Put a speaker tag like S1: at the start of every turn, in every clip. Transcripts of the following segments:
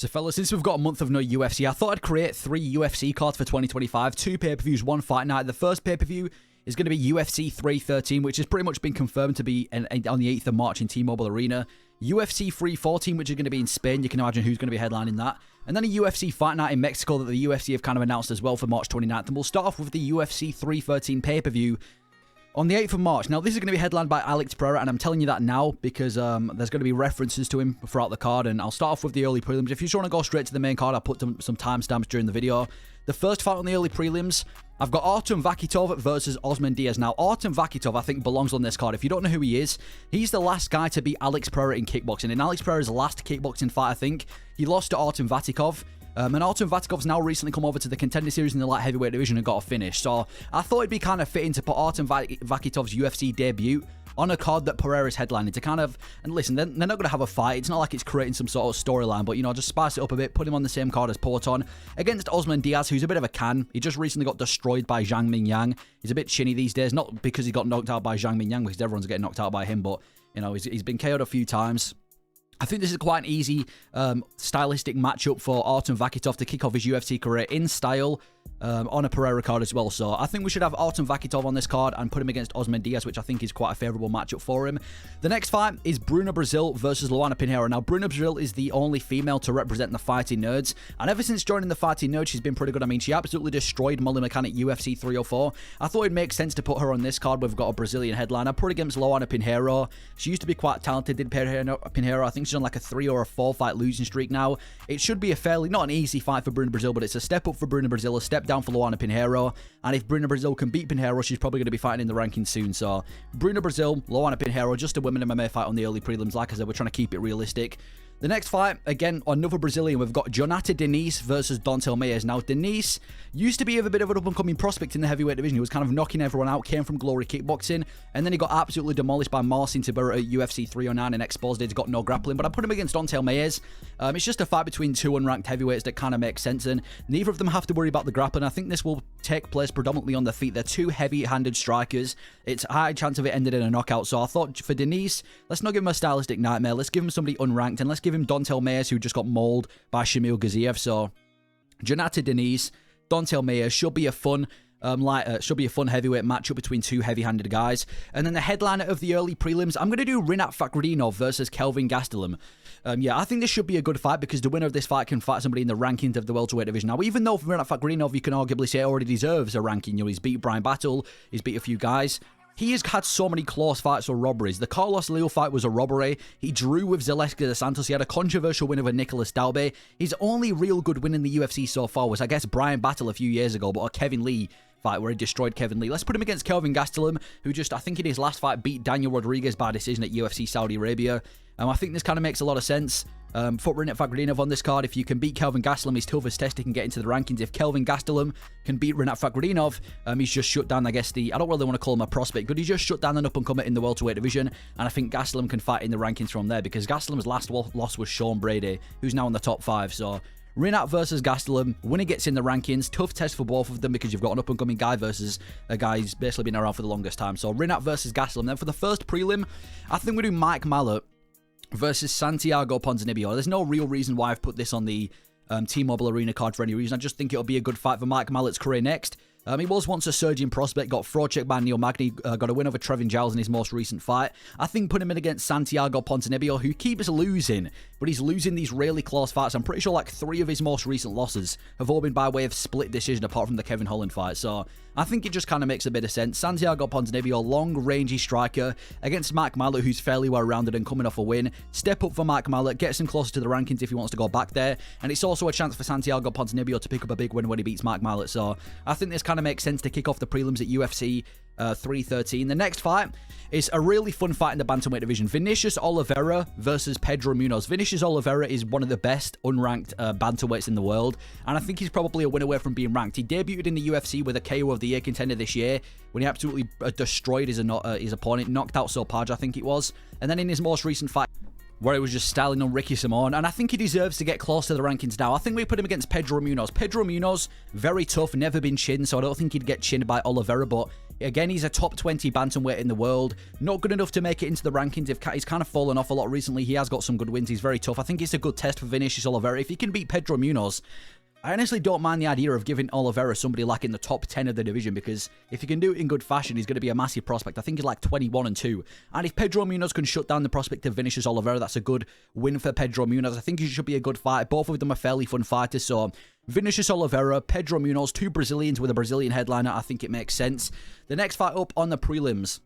S1: So fellas, since we've got a month of no UFC, I thought I'd create 3 UFC cards for 2025, 2 pay-per-views, 1 fight night. The first pay-per-view is going to be UFC 313, which has pretty much been confirmed to be on the 8th of March in T-Mobile Arena. UFC 314, which is going to be in Spain. You can imagine who's going to be headlining that. And then a UFC fight night in Mexico that the UFC have kind of announced as well for March 29th. And we'll start off with the UFC 313 pay-per-view on the 8th of March. Now, this is going to be headlined by Alex Pereira, and I'm telling you that now because there's going to be references to him throughout the card, and I'll start off with the early prelims. If you just want to go straight to the main card, I'll put some timestamps during the video. The first fight on the early prelims, I've got Artem Vakitov versus Osman Diaz. Now, Artem Vakitov, I think, belongs on this card. If you don't know who he is, he's the last guy to beat Alex Pereira in kickboxing. In Alex Pereira's last kickboxing fight, I think, he lost to Artem Vakitov. And Artem Vatikov's now recently come over to the Contender Series in the light heavyweight division and got a finish. So I thought it'd be kind of fitting to put Artem Vakitov's UFC debut on a card that Pereira's headlining to kind of, and listen, they're not going to have a fight. It's not like it's creating some sort of storyline, but, you know, just spice it up a bit, put him on the same card as Porton against Osman Diaz, who's a bit of a can. He just recently got destroyed by Zhang Mingyang. He's a bit chinny these days, not because he got knocked out by Zhang Mingyang, because everyone's getting knocked out by him, but, you know, he's been KO'd a few times. I think this is quite an easy stylistic matchup for Artem Vakitov to kick off his UFC career in style on a Pereira card as well. So I think we should have Artem Vakitov on this card and put him against Osman Diaz, which I think is quite a favourable matchup for him. The next fight is Bruna Brazil versus Luana Pinheiro. Now, Bruna Brazil is the only female to represent the Fighting Nerds, and ever since joining the Fighting Nerds, she's been pretty good. I mean, she absolutely destroyed Molly McCann at UFC 304. I thought it'd make sense to put her on this card. We've got a Brazilian headliner. Put against Luana Pinheiro. She used to be quite talented, did Pinheiro. I think she's on like a 3 or a 4 fight losing streak now. It should be a fairly, not an easy fight for Bruna Brazil, but it's a step up for Bruna Brazil, a step down for Luana Pinheiro. And if Bruna Brazil can beat Pinheiro, she's probably going to be fighting in the rankings soon. So Bruna Brazil, Luana Pinheiro, just a women MMA fight on the early prelims. Like I said, we're trying to keep it realistic. The next fight, again, another Brazilian. We've got Jonata Denise versus Dontel Mayes. Now, Denise used to be a bit of an up-and-coming prospect in the heavyweight division. He was kind of knocking everyone out, came from Glory Kickboxing, and then he got absolutely demolished by Marcin Tibura at UFC 309 and exposed it. He's got no grappling, but I put him against Dontel Mayes. It's just a fight between 2 unranked heavyweights that kind of makes sense, and neither of them have to worry about the grappling. I think this will take place predominantly on the feet. They're 2 heavy-handed strikers. It's a high chance of it ending in a knockout, so I thought for Denise, let's not give him a stylistic nightmare. Let's give him somebody unranked, and let's give him Dontel Mayes, who just got mauled by Shamil Gaziev. So Jonata Denise, Dontel Mayes should be a fun heavyweight matchup between 2 heavy-handed guys. And then the headliner of the early prelims, I'm going to do Rinat Fakhretdinov versus Kelvin Gastelum. Yeah, I think this should be a good fight because the winner of this fight can fight somebody in the rankings of the welterweight division. Now, even though Rinat Fakhretdinov, you can arguably say already deserves a ranking. You know, he's beat Brian Battle, he's beat a few guys. He has had so many close fights or robberies. The Carlos Leo fight was a robbery. He drew with Zaleski dos Santos. He had a controversial win over Nicolas Dalbe. His only real good win in the UFC so far was, I guess, Brian Battle a few years ago, but a Kevin Lee fight where he destroyed Kevin Lee. Let's put him against Kelvin Gastelum, who just, I think in his last fight, beat Daniel Rodriguez by decision at UFC Saudi Arabia. I think this kind of makes a lot of sense. Put Rinat Fakhretdinov on this card. If you can beat Kelvin Gastelum, his toughest test, he can get into the rankings. If Kelvin Gastelum can beat Rinat Fakhretdinov, he's just shut down, I guess, I don't really want to call him a prospect, but he's just shut down an up-and-comer in the welterweight division, and I think Gastelum can fight in the rankings from there, because Gastelum's last loss was Sean Brady, who's now in the top 5, so Rinat versus Gastelum, winner gets in the rankings. Tough test for both of them because you've got an up-and-coming guy versus a guy who's basically been around for the longest time. So Rinat versus Gastelum. Then for the first prelim, I think we do Mike Malott versus Santiago Ponzinibbio. There's no real reason why I've put this on the T-Mobile Arena card for any reason. I just think it'll be a good fight for Mike Mallott's career next. He was once a surging prospect, got throat checked by Neil Magny, got a win over Trevin Giles in his most recent fight. I think put him in against Santiago Ponzinibbio, who keeps losing, but he's losing these really close fights. I'm pretty sure like 3 of his most recent losses have all been by way of split decision, apart from the Kevin Holland fight. So I think it just kind of makes a bit of sense. Santiago Ponzinibbio, long-rangey striker, against Mike Malott, who's fairly well-rounded and coming off a win. Step up for Mike Malott, gets him closer to the rankings if he wants to go back there. And it's also a chance for Santiago Ponzinibbio to pick up a big win when he beats Mike Malott. So I think this kind of makes sense to kick off the prelims at UFC 313. The next fight is a really fun fight in the bantamweight division. Vinicius Oliveira versus Pedro Munoz. Vinicius Oliveira is one of the best unranked bantamweights in the world, and I think he's probably a win away from being ranked. He debuted in the UFC with a KO of the year contender this year when he absolutely destroyed his opponent, knocked out Sopaj, I think it was. And then in his most recent fight where he was just styling on Ricky Simón, and I think he deserves to get close to the rankings now. I think we put him against Pedro Munoz. Pedro Munoz, very tough, never been chinned, so I don't think he'd get chinned by Oliveira, but again, he's a top 20 bantamweight in the world. Not good enough to make it into the rankings. He's kind of fallen off a lot recently. He has got some good wins. He's very tough. I think it's a good test for Vinicius Oliveira. If he can beat Pedro Munoz, I honestly don't mind the idea of giving Oliveira somebody like in the top 10 of the division, because if he can do it in good fashion, he's going to be a massive prospect. I think he's like 21-2. And if Pedro Munoz can shut down the prospect of Vinicius Oliveira, that's a good win for Pedro Munoz. I think he should be a good fight. Both of them are fairly fun fighters, so Vinicius Oliveira, Pedro Munoz, two Brazilians with a Brazilian headliner. I think it makes sense. The next fight up on the prelims,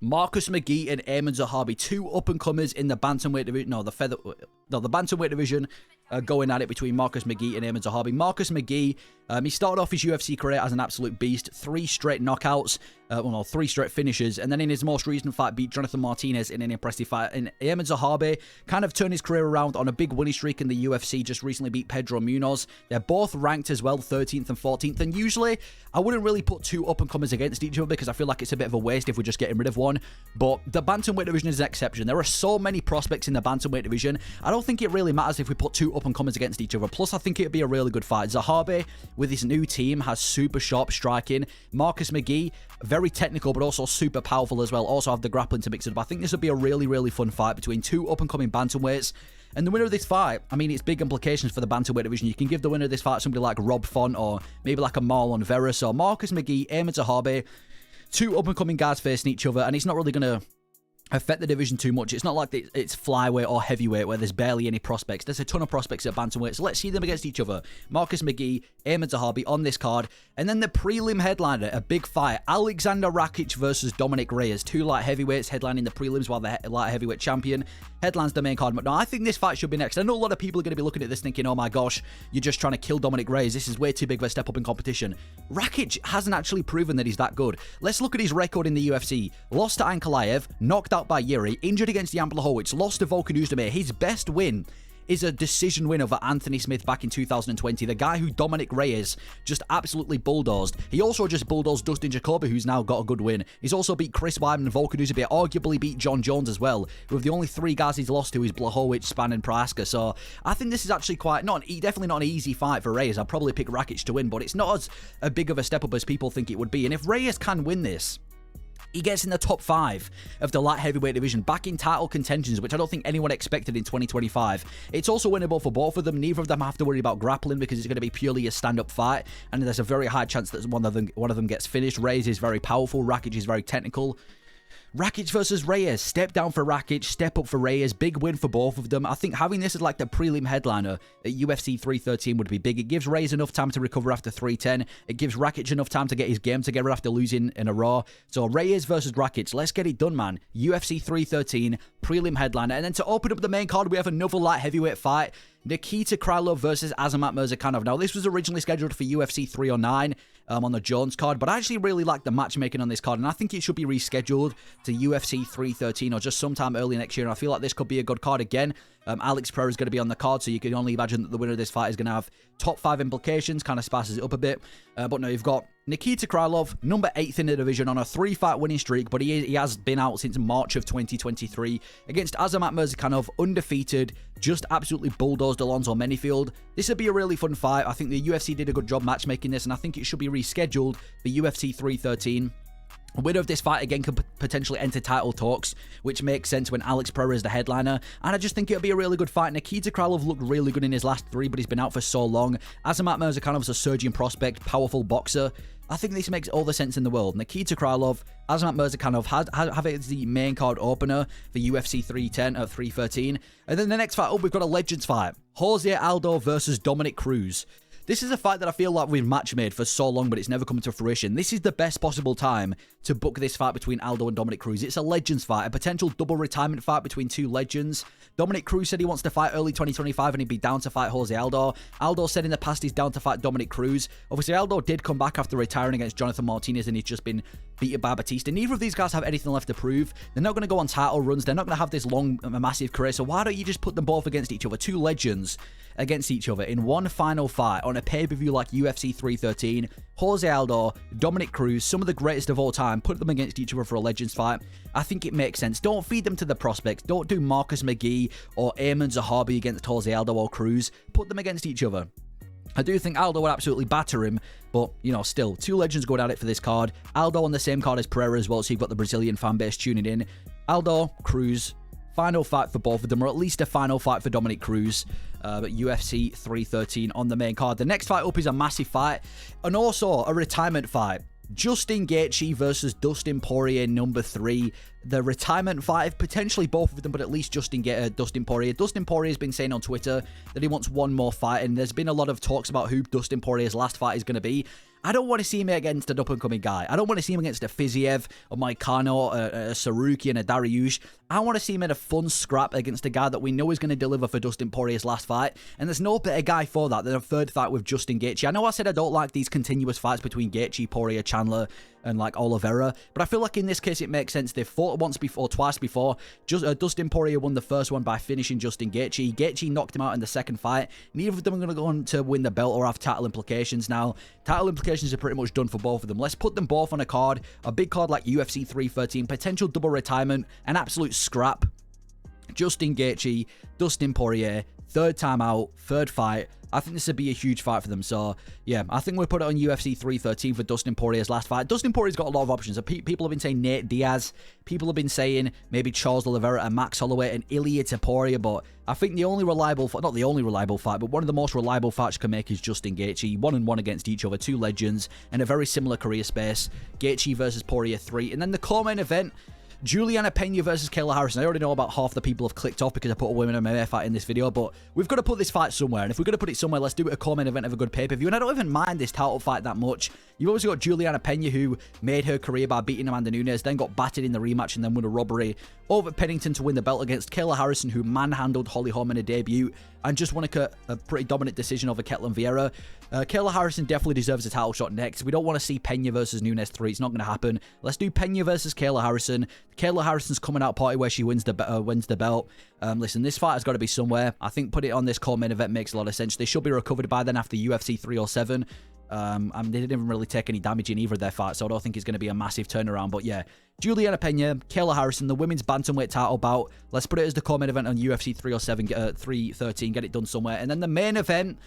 S1: Marcus McGee and Eamon Zahabi, two up-and-comers in the bantamweight division. The bantamweight division going at it between Marcus McGee and Eamon Zahabi. Marcus McGee, he started off his UFC career as an absolute beast. 3 straight knockouts, 3 straight finishes, and then in his most recent fight beat Jonathan Martinez in an impressive fight. And Eamon Zahabi kind of turned his career around on a big winning streak in the UFC, just recently beat Pedro Munoz. They're both ranked as well, 13th and 14th, and usually I wouldn't really put two up-and-comers against each other because I feel like it's a bit of a waste if we're just getting rid of one, but the bantamweight division is an exception. There are so many prospects in the bantamweight division, I don't think it really matters if we put two up-and-comers against each other. Plus, I think it'd be a really good fight. Zahabi, with his new team, has super sharp striking. Marcus McGee, very technical, but also super powerful as well. Also have the grappling to mix it up. I think this would be a really, really fun fight between two up-and-coming bantamweights. And the winner of this fight, I mean, it's big implications for the bantamweight division. You can give the winner of this fight somebody like Rob Font or maybe like a Marlon Vera. So Marcus McGee, Eamon Zahabi, two up-and-coming guys facing each other, and it's not really going to affect the division too much. It's not like it's flyweight or heavyweight where there's barely any prospects. There's a ton of prospects at bantamweight, so let's see them against each other. Marcus McGee, Eamon Zahabi on this card. And then the prelim headliner, a big fight, Alexander Rakic versus Dominic Reyes. Two light heavyweights headlining the prelims while the light heavyweight champion headlines the main card. But no, I think this fight should be next. I know a lot of people are going to be looking at this thinking, oh my gosh, you're just trying to kill Dominic Reyes. This is way too big of a step up in competition. Rakic hasn't actually proven that he's that good. Let's look at his record in the UFC. Lost to Ankalaev, knocked out by Yuri, injured against Jan Blachowicz, lost to Volkan Oezdemir. His best win is a decision win over Anthony Smith back in 2020, the guy who Dominic Reyes just absolutely bulldozed. He also just bulldozed Dustin Jacoby, who's now got a good win. He's also beat Chris Weidman and Volkan Oezdemir, arguably beat John Jones as well, with the only 3 guys he's lost to is Blachowicz, Spann, and Prohaska. So I think this is actually definitely not an easy fight for Reyes. I'd probably pick Rakic to win, but it's not as a big of a step up as people think it would be. And if Reyes can win this, he gets in the top 5 of the light heavyweight division, back in title contentions, which I don't think anyone expected in 2025. It's also winnable for both of them. Neither of them have to worry about grappling because it's going to be purely a stand-up fight, and there's a very high chance that one of them gets finished. Reyes is very powerful. Rakic is very technical. Rakic versus Reyes. Step down for Rakic, step up for Reyes. Big win for both of them. I think having this as like the prelim headliner at UFC 313 would be big. It gives Reyes enough time to recover after 310. It gives Rakic enough time to get his game together after losing in a Raw. So Reyes versus Rakic. Let's get it done, man. UFC 313, prelim headliner. And then to open up the main card, we have another light heavyweight fight. Nikita Krylov versus Azamat Murzakanov. Now, this was originally scheduled for UFC 309 on the Jones card, but I actually really like the matchmaking on this card, and I think it should be rescheduled to UFC 313 or just sometime early next year, and I feel like this could be a good card again. Alex Pereira is going to be on the card, so you can only imagine that the winner of this fight is going to have top 5 implications, kind of spices it up a bit. But no, you've got Nikita Krylov, number 8th in the division on a 3-fight winning streak, but he has been out since March of 2023 against Azamat Murzakanov, undefeated, just absolutely bulldozed Alonzo Menifield. This would be a really fun fight. I think the UFC did a good job matchmaking this, and I think it should be rescheduled for UFC 313. Winner of this fight, again, could potentially enter title talks, which makes sense when Alex Pereira is the headliner. And I just think it'll be a really good fight. Nikita Krylov looked really good in his last 3, but he's been out for so long. Azamat Murzakanov a surging prospect, powerful boxer. I think this makes all the sense in the world. Nikita Krylov, Azamat Murzakanov have it as the main card opener for UFC 313. And then the next fight up, we've got a Legends fight. Jose Aldo versus Dominic Cruz. This is a fight that I feel like we've match made for so long, but it's never come to fruition. This is the best possible time to book this fight between Aldo and Dominic Cruz. It's a Legends fight, a potential double retirement fight between two legends. Dominic Cruz said he wants to fight early 2025 and he'd be down to fight Jose Aldo. Aldo said in the past he's down to fight Dominic Cruz. Obviously, Aldo did come back after retiring against Jonathan Martinez and he's just been beaten by Batista. Neither of these guys have anything left to prove. They're not going to go on title runs. They're not going to have this long, massive career. So why don't you just put them both against each other? Two legends against each other in one final fight on a pay-per-view like UFC 313, Jose Aldo, Dominic Cruz, some of the greatest of all time, put them against each other for a Legends fight, I think it makes sense. Don't feed them to the prospects. Don't do Marcus McGee or Eamon Zahabi against Jose Aldo or Cruz. Put them against each other. I do think Aldo would absolutely batter him, but, you know, still, two legends going at it for this card. Aldo on the same card as Pereira as well, so you've got the Brazilian fan base tuning in. Aldo, Cruz, final fight for both of them, or at least a final fight for Dominic Cruz. But UFC 313 on the main card. The next fight up is a massive fight, and also a retirement fight. Justin Gaethje versus Dustin Poirier, number 3. The retirement fight, potentially both of them, but at least Dustin Poirier. Dustin Poirier has been saying on Twitter that he wants one more fight, and there's been a lot of talks about who Dustin Poirier's last fight is going to be. I don't want to see him against an up-and-coming guy. I don't want to see him against a Fiziev, a Moicano, a Saruki, and a Daryo. I want to see him in a fun scrap against a guy that we know is going to deliver for Dustin Poirier's last fight, and there's no better guy for that than a third fight with Justin Gaethje. I know I said I don't like these continuous fights between Gaethje, Poirier, Chandler, and like Oliveira, but I feel like in this case it makes sense. They've fought twice before. Dustin Poirier won the first one by finishing Justin Gaethje. Gaethje knocked him out in the second fight. Neither of them are going to go on to win the belt or have title implications now. Title implications are pretty much done for both of them. Let's put them both on a card, a big card like UFC 313, potential double retirement, an absolute scrap. Justin Gaethje, Dustin Poirier, third time out, third fight. I think this would be a huge fight for them. So, yeah, I think we'll put it on UFC 313 for Dustin Poirier's last fight. Dustin Poirier's got a lot of options. People have been saying Nate Diaz. People have been saying maybe Charles Oliveira and Max Holloway and Ilia Topuria. But I think the only reliable, not the only reliable fight, but one of the most reliable fights you can make is Justin Gaethje. 1-1 against each other. Two legends in a very similar career space. Gaethje versus Poirier 3. And then the co-main event, Juliana Pena versus Kayla Harrison. I already know about half the people have clicked off because I put a women MMA fight in this video, but we've got to put this fight somewhere. And if we're going to put it somewhere, let's do it a co-main event of a good pay-per-view. And I don't even mind this title fight that much. You've also got Juliana Pena, who made her career by beating Amanda Nunes, then got battered in the rematch and then won a robbery over Pennington to win the belt against Kayla Harrison, who manhandled Holly Holm in a debut and just won a pretty dominant decision over Ketlin Vieira. Kayla Harrison definitely deserves a title shot next. We don't want to see Pena versus Nunes 3. It's not going to happen. Let's do Pena versus Kayla Harrison. Kayla Harrison's coming out party where she wins the belt. Listen, this fight has got to be somewhere. I think put it on this co-main event makes a lot of sense. They should be recovered by then after UFC 307. They didn't even really take any damage in either of their fights, so I don't think it's going to be a massive turnaround. But yeah, Juliana Pena, Kayla Harrison, the women's bantamweight title bout. Let's put it as the co-main event on UFC 313, get it done somewhere. And then the main event,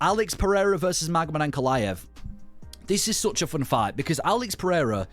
S1: Alex Pereira versus Magomed Ankalaev. This is such a fun fight because Alex Pereira,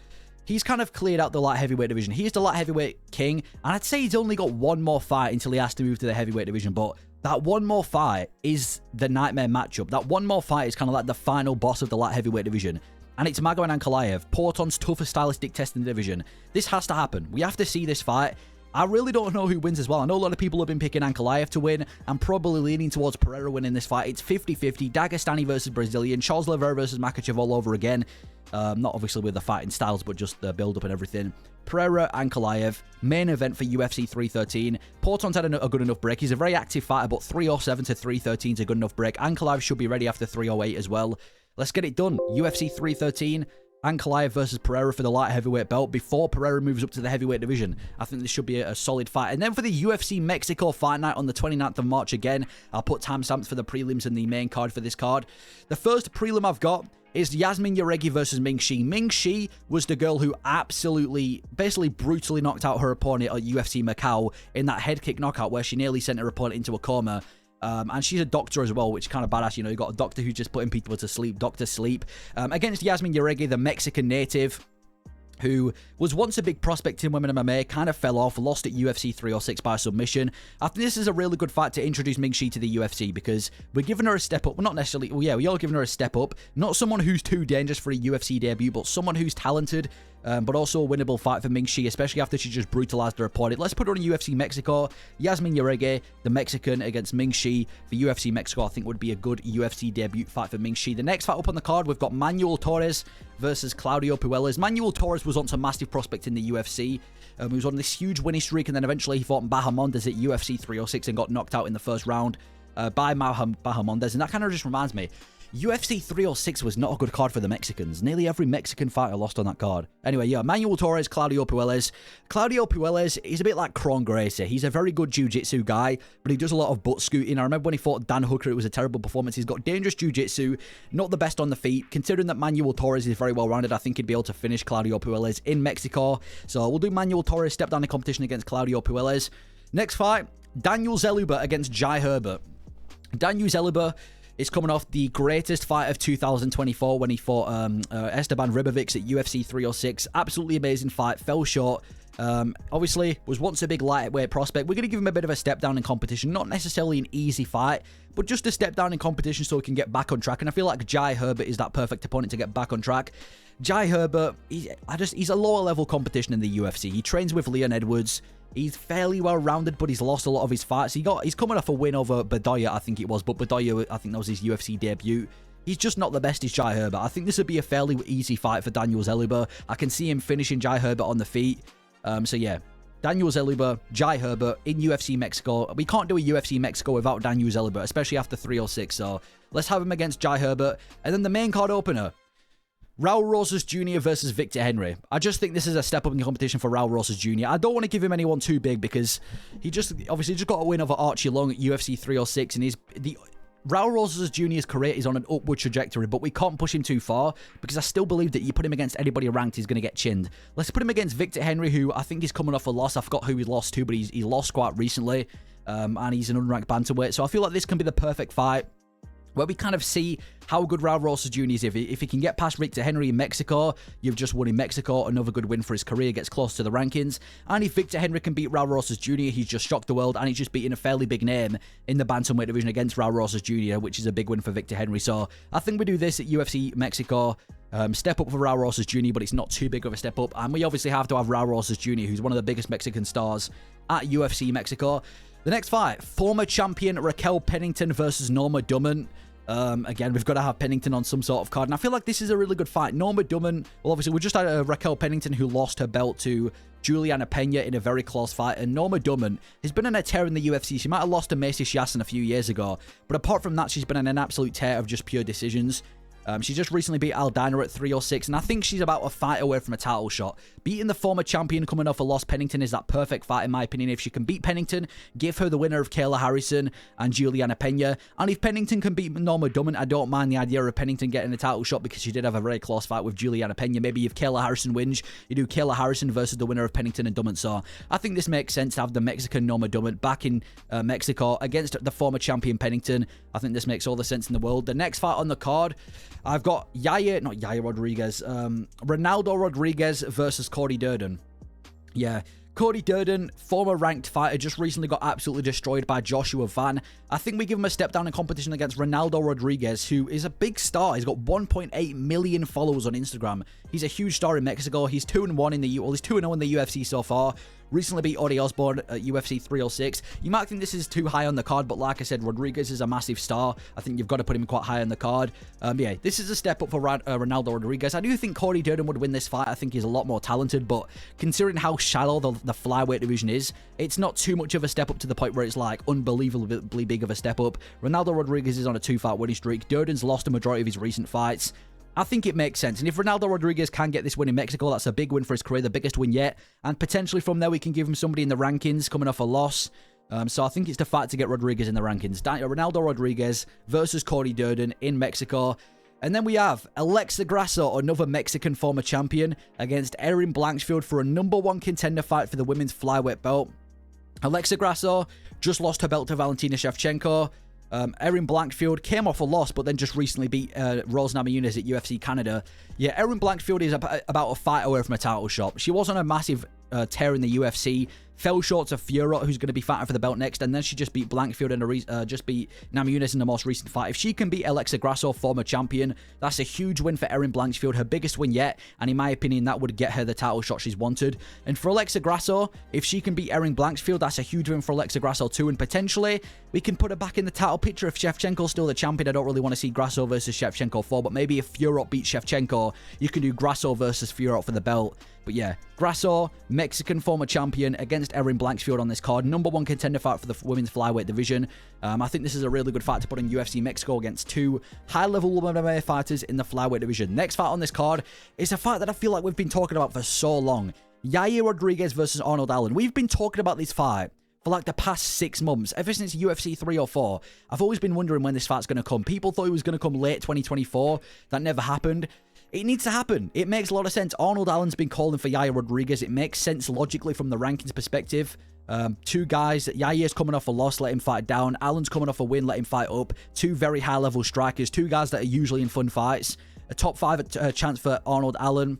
S1: he's kind of cleared out the light heavyweight division. He's the light heavyweight king, and I'd say he's only got one more fight until he has to move to the heavyweight division, but that one more fight is the nightmare matchup. That one more fight is kind of like the final boss of the light heavyweight division. And it's Magomed Ankalaev, Porton's toughest stylistic test in the division. This has to happen. We have to see this fight. I really don't know who wins as well. I know a lot of people have been picking Ankalaev to win. I'm probably leaning towards Pereira winning this fight. It's 50-50. Dagestani versus Brazilian. Charles Oliveira versus Makhachev all over again. Not obviously with the fighting styles, but just the build-up and everything. Pereira, Ankalaev, main event for UFC 313. Porton's had a good enough break. He's a very active fighter, but 307 to 313 is a good enough break. Ankalaev should be ready after 308 as well. Let's get it done. UFC 313. Ankalaev versus Pereira for the light heavyweight belt before Pereira moves up to the heavyweight division. I think this should be a solid fight. And then for the UFC Mexico Fight Night on the 29th of March again, I'll put timestamps for the prelims and the main card for this card. The first prelim I've got is Yasmin Yaregi versus Ming Shi. Ming Shi was the girl who absolutely, basically brutally knocked out her opponent at UFC Macau in that head kick knockout where she nearly sent her opponent into a coma. And she's a doctor as well, which is kind of badass. You know, you got a doctor who's just putting people to sleep, Dr. Sleep. Against Yasmin Yaregi, the Mexican native, who was once a big prospect in women MMA, kind of fell off, lost at UFC 306 by submission. I think this is a really good fight to introduce Ming Shi to the UFC because we're giving her a step up. Well, not necessarily, well, yeah, we are giving her a step up. Not someone who's too dangerous for a UFC debut, but someone who's talented, but also a winnable fight for Ming Shi, especially after she just brutalized her opponent. Let's put her on UFC Mexico. Yasmin Yaregi, the Mexican, against Ming Shi for UFC Mexico, I think would be a good UFC debut fight for Ming Shi. The next fight up on the card, we've got Manuel Torres versus Claudio Puelles. Manuel Torres was once a massive prospect in the UFC. He was on this huge winning streak, and then eventually he fought Bahamondes at UFC 306 and got knocked out in the first round by Bahamondes. And that kind of just reminds me, UFC 306 was not a good card for the Mexicans. Nearly every Mexican fighter lost on that card. Anyway, yeah, Manuel Torres, Claudio Puelles. Claudio Puelles is a bit like Kron Gracie. He's a very good jiu-jitsu guy, but he does a lot of butt scooting. I remember when he fought Dan Hooker, it was a terrible performance. He's got dangerous jiu-jitsu, not the best on the feet. Considering that Manuel Torres is very well-rounded, I think he'd be able to finish Claudio Puelles in Mexico. So we'll do Manuel Torres, step down in competition against Claudio Puelles. Next fight, Daniel Zeluba against Jai Herbert. Daniel Zeluba is coming off the greatest fight of 2024 when he fought Esteban Ribovics at UFC 306. Absolutely amazing fight. Fell short. Obviously, was once a big lightweight prospect. We're going to give him a bit of a step down in competition. Not necessarily an easy fight, but just a step down in competition so he can get back on track. And I feel like Jai Herbert is that perfect opponent to get back on track. Jai Herbert, he's a lower level competition in the UFC. He trains with Leon Edwards. He's fairly well-rounded, but he's lost a lot of his fights. He's coming off a win over Bedoya, I think it was. But Bedoya, I think that was his UFC debut. He's just not the best as Jai Herbert. I think this would be a fairly easy fight for Daniel Zeluba. I can see him finishing Jai Herbert on the feet. So yeah, Daniel Zeluba, Jai Herbert in UFC Mexico. We can't do a UFC Mexico without Daniel Zeluba, especially after 306. So let's have him against Jai Herbert. And then the main card opener, Raul Rosas Jr. versus Victor Henry. I just think this is a step up in the competition for Raul Rosas Jr. I don't want to give him anyone too big because he obviously just got a win over Archie Long at UFC 306, and Raul Rosas Jr.'s career is on an upward trajectory, but we can't push him too far because I still believe that you put him against anybody ranked, he's going to get chinned. Let's put him against Victor Henry, who I think is coming off a loss. I forgot who he lost to, but he lost quite recently, and he's an unranked bantamweight. So I feel like this can be the perfect fight where we kind of see how good Raul Rosas Jr. is. If he can get past Victor Henry in Mexico, you've just won in Mexico. Another good win for his career, gets close to the rankings. And if Victor Henry can beat Raul Rosas Jr., he's just shocked the world, and he's just beaten a fairly big name in the bantamweight division against Raul Rosas Jr., which is a big win for Victor Henry. So I think we do this at UFC Mexico. Step up for Raul Rosas Jr., but it's not too big of a step up. And we obviously have to have Raul Rosas Jr., who's one of the biggest Mexican stars at UFC Mexico. The next fight, former champion Raquel Pennington versus Norma Dumont. Again, we've got to have Pennington on some sort of card, and I feel like this is a really good fight. Norma Dumont, well, obviously, we just had Raquel Pennington who lost her belt to Juliana Pena in a very close fight, and Norma Dumont has been on a tear in the UFC. She might have lost to Macy Chiasson a few years ago, but apart from that, she's been on an absolute tear of just pure decisions. She just recently beat Aldana at 306, and I think she's about a fight away from a title shot. Beating the former champion coming off a loss, Pennington, is that perfect fight, in my opinion. If she can beat Pennington, give her the winner of Kayla Harrison and Juliana Pena. And if Pennington can beat Norma Dumont, I don't mind the idea of Pennington getting a title shot because she did have a very close fight with Juliana Pena. Maybe if Kayla Harrison wins, you do Kayla Harrison versus the winner of Pennington and Dumont. So I think this makes sense to have the Mexican Norma Dumont back in Mexico against the former champion Pennington. I think this makes all the sense in the world. The next fight on the card, I've got Ronaldo Rodriguez versus Cody Durden. Yeah, Cody Durden, former ranked fighter, just recently got absolutely destroyed by Joshua Van. I think we give him a step down in competition against Ronaldo Rodriguez, who is a big star. He's got 1.8 million followers on Instagram. He's a huge star in Mexico. He's 2-1 in he's 2-0 in the UFC so far. Recently beat Odi Osborne at UFC 306. You might think this is too high on the card, but like I said, Rodriguez is a massive star. I think you've got to put him quite high on the card. Yeah, this is a step up for Ronaldo Rodriguez. I do think Cody Durden would win this fight. I think he's a lot more talented, but considering how shallow the flyweight division is, it's not too much of a step up to the point where it's like unbelievably big of a step up. Ronaldo Rodriguez is on a 2-fight winning streak. Durden's lost a majority of his recent fights. I think it makes sense. And if Ronaldo Rodriguez can get this win in Mexico, that's a big win for his career, the biggest win yet. And potentially from there, we can give him somebody in the rankings coming off a loss. So I think it's the fight to get Rodriguez in the rankings. Ronaldo Rodriguez versus Cody Durden in Mexico. And then we have Alexa Grasso, another Mexican former champion, against Erin Blanchfield for a #1 contender fight for the women's flyweight belt. Alexa Grasso just lost her belt to Valentina Shevchenko. Erin Blanchfield came off a loss, but then just recently beat Rose Namajunas at UFC Canada. Yeah, Erin Blanchfield is about a fight away from a title shot. She was on a massive tear in the UFC. Fell short to Fiorot, who's going to be fighting for the belt next, and then she just beat Blanchfield and just beat Namajunas in the most recent fight. If she can beat Alexa Grasso, former champion, that's a huge win for Erin Blanchfield, her biggest win yet, and in my opinion, that would get her the title shot she's wanted. And for Alexa Grasso, if she can beat Erin Blanchfield, that's a huge win for Alexa Grasso too, and potentially we can put her back in the title picture if Shevchenko's still the champion. I don't really want to see Grasso versus Shevchenko 4, but maybe if Fiorot beats Shevchenko, you can do Grasso versus Fiorot for the belt. But yeah, Grasso, Mexican former champion, against against Erin Blanksfield on this card. #1 contender fight for the women's flyweight division. I think this is a really good fight to put in UFC Mexico against two high-level MMA fighters in the flyweight division. Next fight on this card is a fight that I feel like we've been talking about for so long. Yair Rodriguez versus Arnold Allen. We've been talking about this fight for like the past 6 months, ever since UFC 3 or 4. I've always been wondering when this fight's going to come. People thought it was going to come late 2024. That never happened. It needs to happen. It makes a lot of sense. Arnold Allen's been calling for Yair Rodriguez. It makes sense logically from the rankings perspective. Two guys, Yair's coming off a loss, let him fight down. Allen's coming off a win, let him fight up. Two very high-level strikers. Two guys that are usually in fun fights. A top 5 chance for Arnold Allen.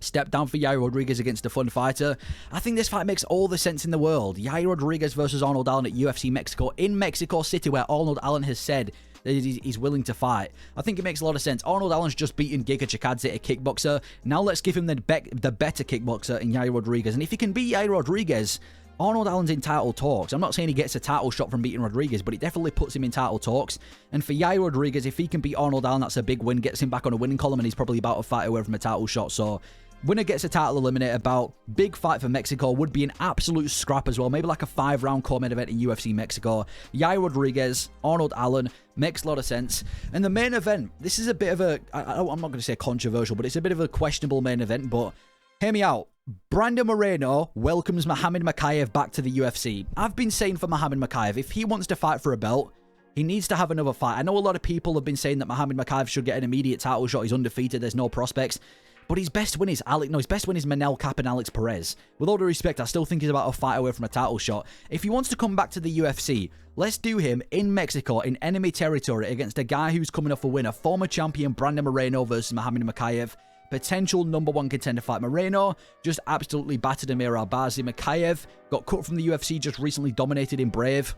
S1: Step down for Yair Rodriguez against a fun fighter. I think this fight makes all the sense in the world. Yair Rodriguez versus Arnold Allen at UFC Mexico in Mexico City, where Arnold Allen has said that he's willing to fight. I think it makes a lot of sense. Arnold Allen's just beaten Giga Chikadze, a kickboxer. Now let's give him the better kickboxer in Yair Rodriguez. And if he can beat Yair Rodriguez, Arnold Allen's in title talks. I'm not saying he gets a title shot from beating Rodriguez, but it definitely puts him in title talks. And for Yair Rodriguez, if he can beat Arnold Allen, that's a big win. Gets him back on a winning column, and he's probably about a fight away from a title shot. So winner gets a title eliminator bout. Big fight for Mexico. Would be an absolute scrap as well. Maybe like a 5-round co-main event in UFC Mexico. Yair Rodriguez, Arnold Allen. Makes a lot of sense. And the main event, this is a bit of a, I'm not going to say controversial, but it's a bit of a questionable main event. But hear me out. Brandon Moreno welcomes Muhammad Mokaev back to the UFC. I've been saying for Muhammad Mokaev, if he wants to fight for a belt, he needs to have another fight. I know a lot of people have been saying that Muhammad Mokaev should get an immediate title shot. He's undefeated. There's no prospects. But his best win is Manel Kape and Alex Perez. With all due respect, I still think he's about a fight away from a title shot. If he wants to come back to the UFC, let's do him in Mexico, in enemy territory, against a guy who's coming off a win, a former champion, Brandon Moreno versus Muhammad Mokaev. Potential #1 contender fight. Moreno just absolutely battered Amir Albazi. Mokaev got cut from the UFC, just recently dominated in Brave.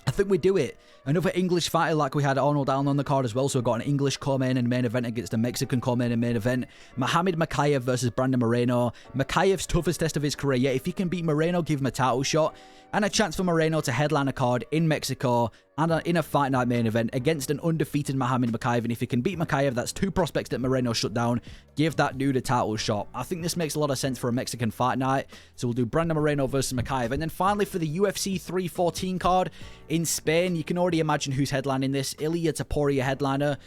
S1: I think we do it. Another English fighter like we had Arnold Allen on the card as well. So we've got an English co-main and main event against a Mexican co-main and main event. Muhammad Mokaev versus Brandon Moreno. Mokaev's toughest test of his career. Yeah, if he can beat Moreno, give him a title shot. And a chance for Moreno to headline a card in Mexico and in a fight night main event against an undefeated Muhammad Mokaev. And if he can beat Mokaev, that's 2 prospects that Moreno shut down. Give that dude a title shot. I think this makes a lot of sense for a Mexican fight night. So we'll do Brandon Moreno versus Mokaev. And then finally for the UFC 314 card in Spain, you can already imagine who's headlining this. Ilia Topuria headliner.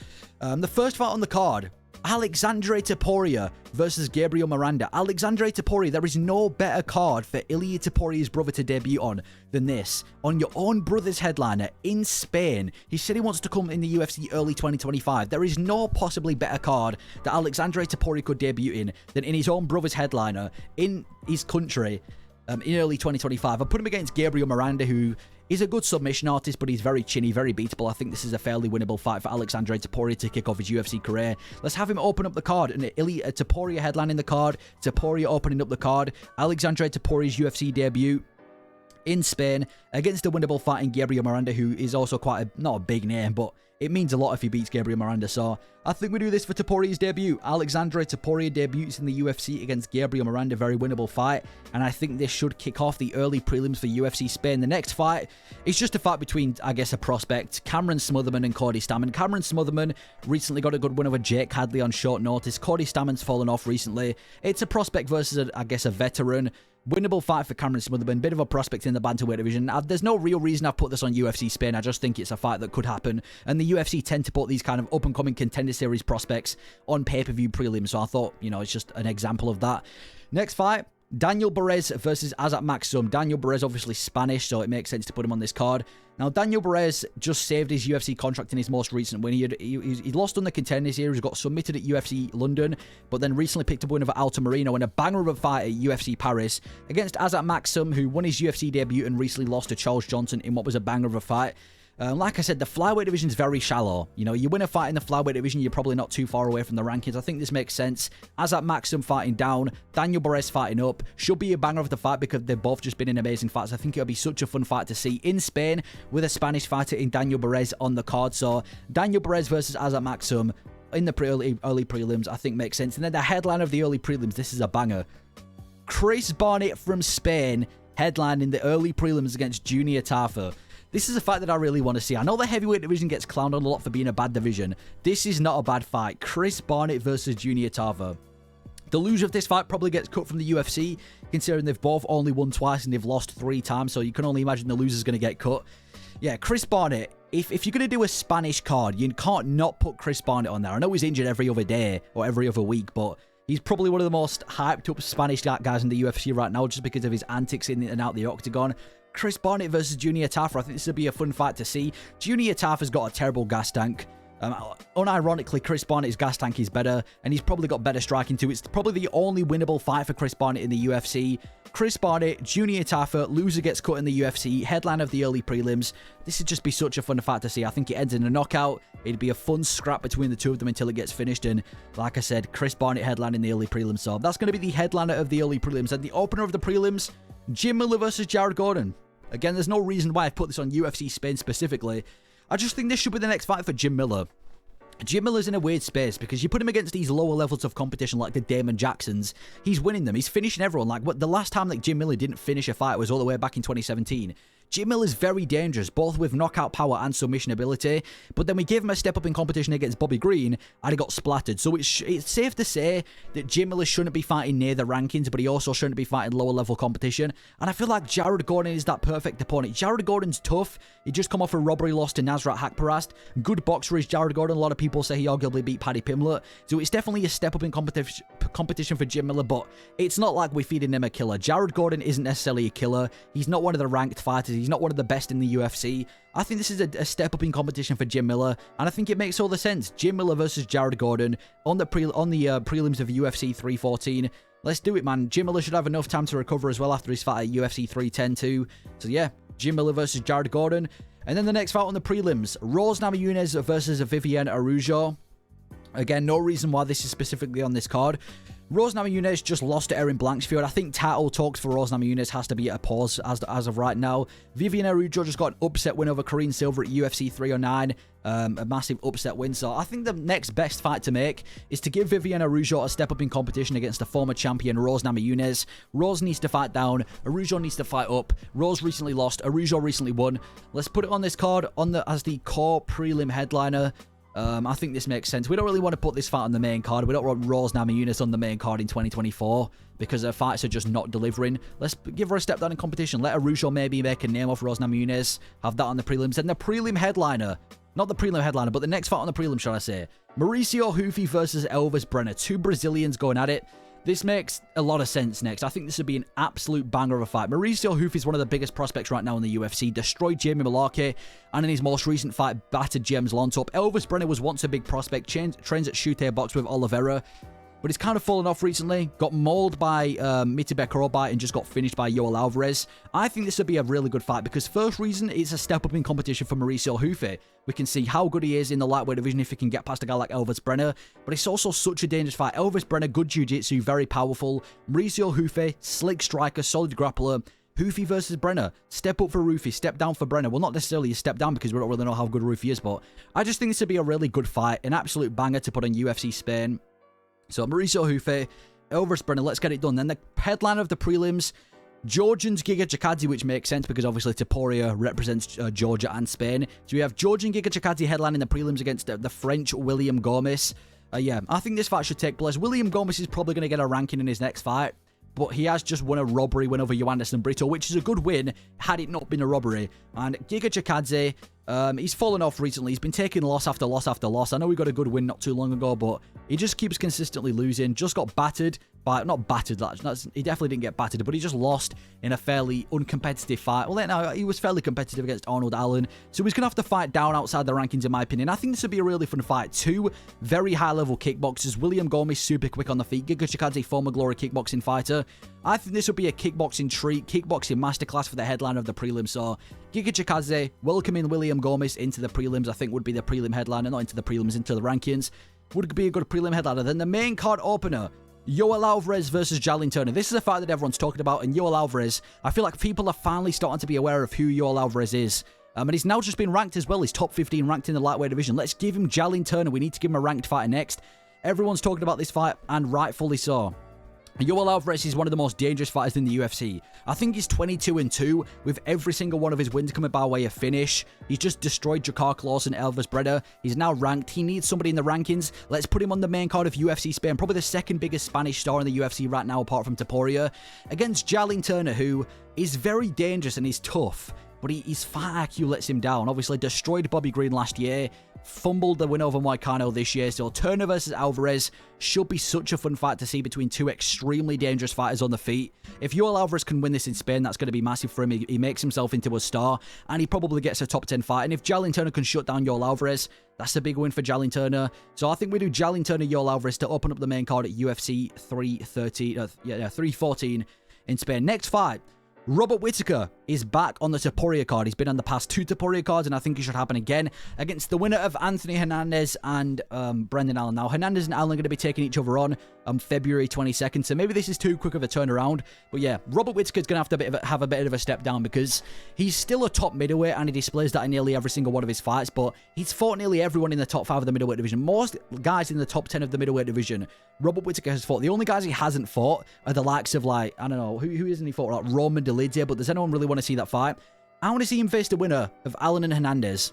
S1: The first fight on the card, Alexandre Topuria versus Gabriel Miranda. Alexandre Topuria, there is no better card for Ilia Topuria's brother to debut on than this. On your own brother's headliner in Spain. He said he wants to come in the UFC early 2025. There is no possibly better card that Alexandre Topuria could debut in than in his own brother's headliner in his country in early 2025. I put him against Gabriel Miranda, who is a good submission artist, but he's very chinny, very beatable. I think this is a fairly winnable fight for Alexandre Topuria to kick off his UFC career. Let's have him open up the card. And Ilia Topuria headlining the card. Topuria opening up the card. Alexandre Topuria's UFC debut in Spain against a winnable fight in Gabriel Miranda, who is also quite not a big name, but it means a lot if he beats Gabriel Miranda. So I think we do this for Topuria's debut. Alexandre Topuria debuts in the UFC against Gabriel Miranda. Very winnable fight. And I think this should kick off the early prelims for UFC Spain. The next fight is just a fight between, I guess, a prospect, Cameron Smotherman and Cody Stamann. Cameron Smotherman recently got a good win over Jake Hadley on short notice. Cody Stamann's fallen off recently. It's a prospect versus, I guess, a veteran. Winnable fight for Cameron Smotherman. Bit of a prospect in the bantamweight division. There's no real reason I've put this on UFC Spain. I just think it's a fight that could happen. And the UFC tend to put these kind of up-and-coming contender series prospects on pay-per-view prelims. So I thought, it's just an example of that. Next fight, Daniel Perez versus Azat Maxim. Daniel Perez obviously Spanish, so it makes sense to put him on this card. Now, Daniel Perez just saved his UFC contract in his most recent win. He lost on the contender series, got submitted at UFC London, but then recently picked up a win over Alto Marino in a banger of a fight at UFC Paris against Azat Maxim, who won his UFC debut and recently lost to Charles Johnson in what was a banger of a fight. Like I said, the flyweight division is very shallow. You win a fight in the flyweight division, you're probably not too far away from the rankings. I think this makes sense. Azat Maxim fighting down, Daniel Perez fighting up. Should be a banger of the fight because they've both just been in amazing fights. I think it'll be such a fun fight to see in Spain with a Spanish fighter in Daniel Perez on the card. So Daniel Perez versus Azat Maxim in the early prelims, I think makes sense. And then the headline of the early prelims, this is a banger. Chris Barnett from Spain headlining the early prelims against Junior Tafa. This is a fight that I really want to see. I know the heavyweight division gets clowned on a lot for being a bad division. This is not a bad fight. Chris Barnett versus Junior Tafa. The loser of this fight probably gets cut from the UFC, considering they've both only won twice and they've lost 3 times, so you can only imagine the loser's going to get cut. Yeah, Chris Barnett, if you're going to do a Spanish card, you can't not put Chris Barnett on there. I know he's injured every other day or every other week, but he's probably one of the most hyped up Spanish guys in the UFC right now just because of his antics in and out the octagon. Chris Barnett versus Junior Tafa, I think this would be a fun fight to see. Junior Tafa's got a terrible gas tank. Unironically, Chris Barnett's gas tank is better, and he's probably got better striking too. It's probably the only winnable fight for Chris Barnett in the UFC. Chris Barnett, Junior Tafa, loser gets cut in the UFC, headline of the early prelims. This would just be such a fun fight to see. I think it ends in a knockout. It'd be a fun scrap between the two of them until it gets finished, and like I said, Chris Barnett headline in the early prelims. So that's going to be the headliner of the early prelims. And the opener of the prelims, Jim Miller versus Jared Gordon. Again, there's no reason why I've put this on UFC Spain specifically. I just think this should be the next fight for Jim Miller. Jim Miller's in a weird space because you put him against these lower levels of competition like the Damon Jacksons, he's winning them, he's finishing everyone. Like, what the last time that Jim Miller didn't finish a fight was all the way back in 2017. Jim Miller's very dangerous, both with knockout power and submission ability, but then we gave him a step up in competition against Bobby Green, and he got splattered. So it's safe to say that Jim Miller shouldn't be fighting near the rankings, but he also shouldn't be fighting lower level competition, and I feel like Jared Gordon is that perfect opponent. Jared Gordon's tough, he just come off a robbery loss to Nasrat Haqparast. Good boxer is Jared Gordon, a lot of people say he arguably beat Paddy Pimblett, so it's definitely a step up in competition for Jim Miller, but it's not like we're feeding him a killer. Jared Gordon isn't necessarily a killer, he's not one of the ranked fighters, he's not one of the best in the UFC. I think this is a step up in competition for Jim Miller, and I think it makes all the sense. Jim Miller versus Jared Gordon on the prelims of UFC 314. Let's do it, man. Jim Miller should have enough time to recover as well after his fight at UFC 310 too. So yeah, Jim Miller versus Jared Gordon. And then the next fight on the prelims, Rose Namajunas versus Viviane Araújo. Again, no reason why this is specifically on this card. Rose Namajunas just lost to Erin Blanchfield. I think title talks for Rose Namajunas has to be at a pause as of right now. Viviane Araújo just got an upset win over Karine Silver at UFC 309. A massive upset win. So I think the next best fight to make is to give Viviane Araújo a step up in competition against the former champion Rose Namajunas. Rose needs to fight down. Araújo needs to fight up. Rose recently lost. Araújo recently won. Let's put it on this card as the core prelim headliner. I think this makes sense. We don't really want to put this fight on the main card. We don't want Rose Namajunas on the main card in 2024 because her fights are just not delivering. Let's give her a step down in competition. Let Araújo maybe make a name off Rose Namajunas. Have that on the prelims. And the prelim headliner, not the prelim headliner, but the next fight on the prelim, shall I say. Mauricio Hufi versus Elvis Brenner. 2 Brazilians going at it. This makes a lot of sense next. I think this would be an absolute banger of a fight. Mauricio Hufi is one of the biggest prospects right now in the UFC. Destroyed Jamie Mullarkey, and in his most recent fight, battered James Lontop. Elvis Brenner was once a big prospect. Trains at Shooter Box with Oliveira, but he's kind of fallen off recently. Got mauled by Mitibek Robite and just got finished by Yoel Alvarez. I think this would be a really good fight because first reason, it's a step up in competition for Mauricio Hufi. We can see how good he is in the lightweight division if he can get past a guy like Elvis Brenner, but it's also such a dangerous fight. Elvis Brenner, good jiu-jitsu, very powerful. Mauricio Hufi, slick striker, solid grappler. Hufi versus Brenner. Step up for Rufi, step down for Brenner. Well, not necessarily a step down because we don't really know how good Rufi is, but I just think this would be a really good fight. An absolute banger to put on UFC Spain. So Mauricio Hufi, Elvis Brenner, let's get it done. Then the headliner of the prelims, Georgian's Giga Chikadze, which makes sense because obviously Topuria represents Georgia and Spain. So we have Georgian Giga Chikadze headlining the prelims against the French William Gomis. Yeah, I think this fight should take place. William Gomis is probably going to get a ranking in his next fight, but he has just won a robbery win over Joanderson Brito, which is a good win had it not been a robbery. And Giga Chikadze, he's fallen off recently. He's been taking loss after loss after loss. I know he got a good win not too long ago, but he just keeps consistently losing. Just got battered by, not battered, he definitely didn't get battered, but he just lost in a fairly uncompetitive fight. Well, no, he was fairly competitive against Arnold Allen, so he's going to have to fight down outside the rankings, in my opinion. I think this would be a really fun fight. 2 very high-level kickboxers. William Gomis, super quick on the feet. Giga Chikadze, former Glory kickboxing fighter. I think this would be a kickboxing treat, kickboxing masterclass for the headliner of the prelims. So, Giga Chikadze welcoming William Gomis into the prelims, I think would be the prelim headliner, not into the prelims, into the rankings. Would be a good prelim headliner. Then the main card opener, Yoel Alvarez versus Jalin Turner. This is a fight that everyone's talking about, and Yoel Alvarez, I feel like people are finally starting to be aware of who Yoel Alvarez is. And he's now just been ranked as well. He's top 15 ranked in the lightweight division. Let's give him Jalin Turner. We need to give him a ranked fighter next. Everyone's talking about this fight, and rightfully so. Yoel Alvarez is one of the most dangerous fighters in the UFC. I think he's 22-2 with every single one of his wins coming by way of finish. He's just destroyed Jakar Clausen, Elvis Breda. He's now ranked. He needs somebody in the rankings. Let's put him on the main card of UFC Spain. Probably the second biggest Spanish star in the UFC right now apart from Topuria. Against Jalin Turner, who is very dangerous and he's tough. But his fight IQ lets him down. Obviously destroyed Bobby Green last year. Fumbled the win over Moicano this year. So Turner versus Alvarez should be such a fun fight to see between two extremely dangerous fighters on the feet. If Yoel Alvarez can win this in Spain, that's going to be massive for him. He makes himself into a star. And he probably gets a top 10 fight. And if Jalin Turner can shut down Yoel Alvarez, that's a big win for Jalin Turner. So I think we do Jalin Turner, Yoel Alvarez to open up the main card at UFC 314 in Spain. Next fight. Robert Whittaker is back on the Topuria card. He's been on the past 2 Topuria cards, and I think it should happen again against the winner of Anthony Hernandez and Brendan Allen. Now, Hernandez and Allen are going to be taking each other on February 22nd, so maybe this is too quick of a turnaround. But yeah, Robert Whittaker's going to have a bit of a step down because he's still a top middleweight, and he displays that in nearly every single one of his fights, but he's fought nearly everyone in the top 5 of the middleweight division. Most guys in the top 10 of the middleweight division, Robert Whittaker has fought. The only guys he hasn't fought are the likes of, like, I don't know, who isn't he fought? Like Roman Dolidze, but does anyone really want to see that fight? I want to see him face the winner of Allen and Hernandez.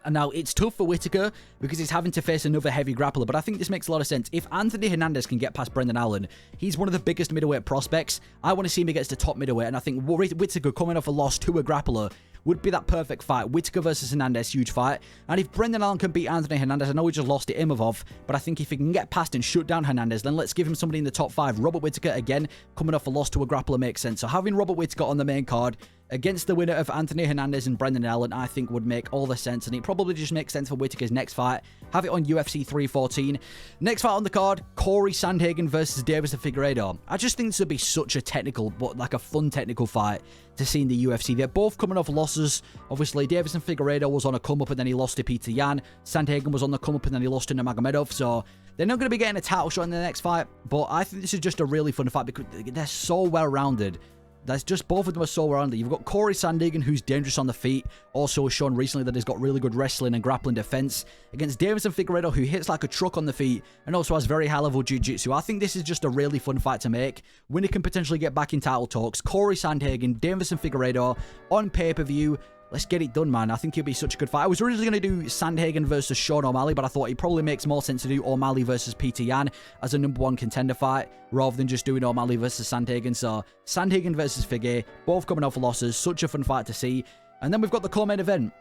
S1: And now, it's tough for Whittaker because he's having to face another heavy grappler, but I think this makes a lot of sense. If Anthony Hernandez can get past Brendan Allen, he's one of the biggest middleweight prospects. I want to see him against the top middleweight, and I think Whittaker coming off a loss to a grappler would be that perfect fight. Whittaker versus Hernandez, huge fight. And if Brendan Allen can beat Anthony Hernandez, I know he just lost to Imavov, but I think if he can get past and shut down Hernandez, then let's give him somebody in the top 5. Robert Whittaker, again, coming off a loss to a grappler makes sense. So having Robert Whittaker on the main card against the winner of Anthony Hernandez and Brendan Allen, I think would make all the sense, and it probably just makes sense for Whittaker's next fight. Have it on UFC 314. Next fight on the card, Corey Sandhagen versus Davison Figueiredo. I just think this would be such a technical, but like a fun technical fight to see in the UFC. They're both coming off losses. Obviously, Davison Figueiredo was on a come-up and then he lost to Peter Yan. Sandhagen was on the come-up and then he lost to Nurmagomedov, so they're not going to be getting a title shot in the next fight, but I think this is just a really fun fight because they're so well-rounded. That's just, both of them are so well-rounded. You've got Corey Sandhagen, who's dangerous on the feet, also shown recently that he's got really good wrestling and grappling defense, against Davison Figueiredo, who hits like a truck on the feet and also has very high-level jiu-jitsu. I think this is just a really fun fight to make. Winner can potentially get back in title talks. Corey Sandhagen, Davison Figueiredo on pay-per-view. Let's get it done, man. I think it'll be such a good fight. I was originally going to do Sandhagen versus Sean O'Malley, but I thought it probably makes more sense to do O'Malley versus Peter Yan as a #1 contender fight, rather than just doing O'Malley versus Sandhagen. So, Sandhagen versus Figueiredo, both coming off losses. Such a fun fight to see. And then we've got the co-main event.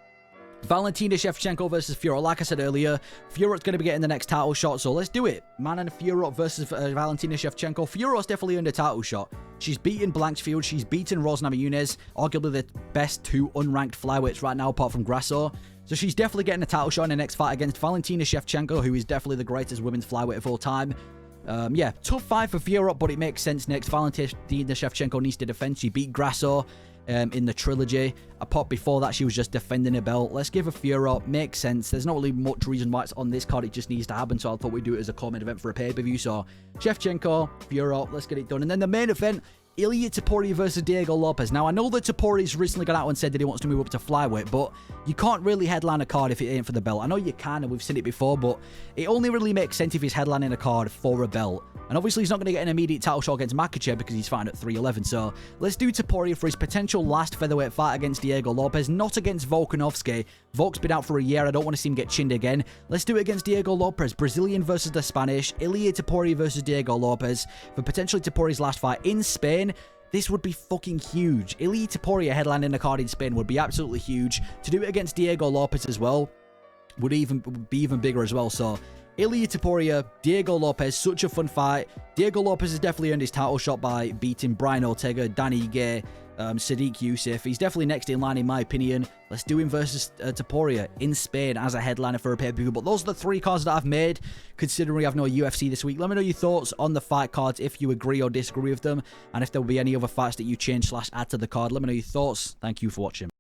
S1: Valentina Shevchenko versus Fiorot. Like I said earlier, Fiorot's going to be getting the next title shot, so let's do it. Manon Fiorot versus Valentina Shevchenko. Fiorot's definitely earned a title shot. She's beaten Blanchfield. She's beaten Rose Namajunas, arguably the best 2 unranked flyweights right now, apart from Grasso. So she's definitely getting a title shot in the next fight against Valentina Shevchenko, who is definitely the greatest women's flyweight of all time. Yeah, tough fight for Fiorot, but it makes sense next. Valentina Shevchenko needs to defend. She beat Grasso in the trilogy. A pop before that, she was just defending a belt. Let's give her Fiorot. Makes sense. There's not really much reason why it's on this card. It just needs to happen, so I thought we'd do it as a co-main event for a pay-per-view. So, Shevchenko, Fiorot, let's get it done. And then the main event, Ilia Topuria versus Diego Lopez. Now, I know that Topuria's recently got out and said that he wants to move up to flyweight, but you can't really headline a card if it ain't for the belt. I know you can, and we've seen it before, but it only really makes sense if he's headlining a card for a belt. And obviously, he's not going to get an immediate title shot against Makhachev because he's fighting at 311. So, let's do Topuria for his potential last featherweight fight against Diego Lopez, not against Volkanovski. Volk's been out for a year. I don't want to see him get chinned again. Let's do it against Diego Lopez. Brazilian versus the Spanish. Ilia Topuria versus Diego Lopez for potentially Topuria's last fight in Spain. This would be fucking huge. Ilia Topuria headlining a card in Spain would be absolutely huge. To do it against Diego Lopez as well would be even bigger as well. So, Ilia Topuria, Diego Lopez, such a fun fight. Diego Lopez has definitely earned his title shot by beating Brian Ortega, Danny Gay, Sadiq Youssef. He's definitely next in line in my opinion. Let's do him versus Topuria in Spain as a headliner for a pay-per-view. But those are the 3 cards that I've made, considering we have no UFC this week. Let me know your thoughts on the fight cards, if you agree or disagree with them, and if there will be any other fights that you change / add to the card. Let me know your thoughts. Thank you for watching.